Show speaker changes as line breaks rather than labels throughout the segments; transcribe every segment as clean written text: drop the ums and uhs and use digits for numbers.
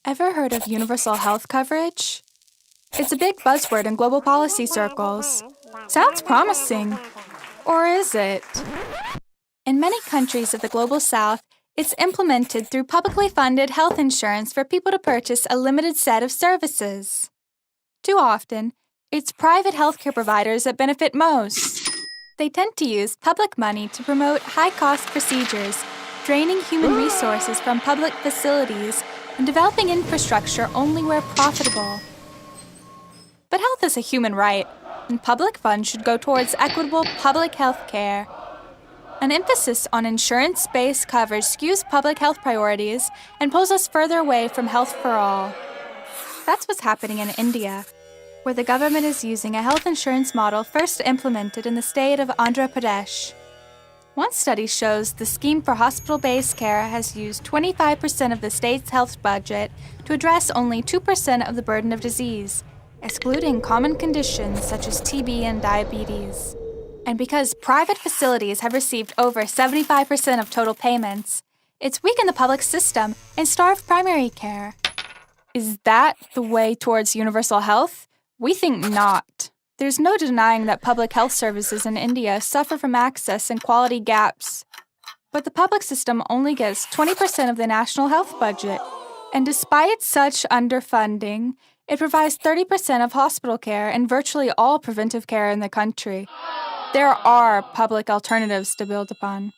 Ever heard of universal health coverage? It's a big buzzword in global policy circles. Sounds promising. Or is it? In many countries of the Global South, it's implemented through publicly funded health insurance for people to purchase a limited set of services. Too often, it's private healthcare providers that benefit most. They tend to use public money to promote high-cost procedures, draining human resources from public facilities and developing infrastructure only where profitable. But health is a human right, and public funds should go towards equitable public health care. An emphasis on insurance-based coverage skews public health priorities and pulls us further away from health for all. That's what's happening in India, where the government is using a health insurance model first implemented in the state of Andhra Pradesh. One study shows the scheme for hospital-based care has used 25% of the state's health budget to address only 2% of the burden of disease, excluding common conditions such as TB and diabetes. And because private facilities have received over 75% of total payments, it's weakened the public system and starved primary care. Is that the way towards universal health? We think not. There's no denying that public health services in India suffer from access and quality gaps. But the public system only gets 20% of the national health budget. And despite such underfunding, it provides 30% of hospital care and virtually all preventive care in the country. There are public alternatives to build upon.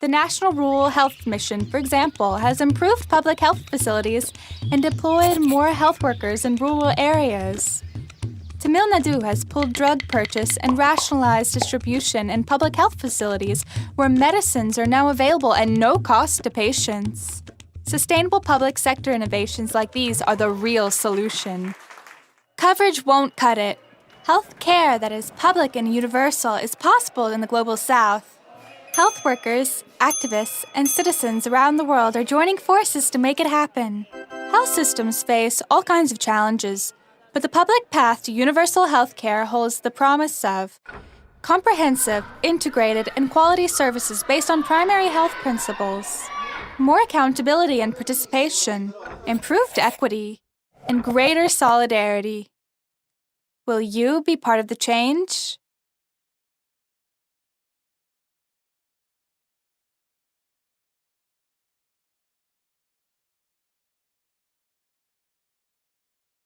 The National Rural Health Mission, for example, has improved public health facilities and deployed more health workers in rural areas. Tamil Nadu has pulled drug purchase and rationalized distribution in public health facilities where medicines are now available at no cost to patients. Sustainable public sector innovations like these are the real solution. Coverage won't cut it. Health care that is public and universal is possible in the Global South. Health workers, activists, and citizens around the world are joining forces to make it happen. Health systems face all kinds of challenges, but the public path to universal health care holds the promise of comprehensive, integrated, and quality services based on primary health principles, more accountability and participation, improved equity, and greater solidarity. Will you be part of the change?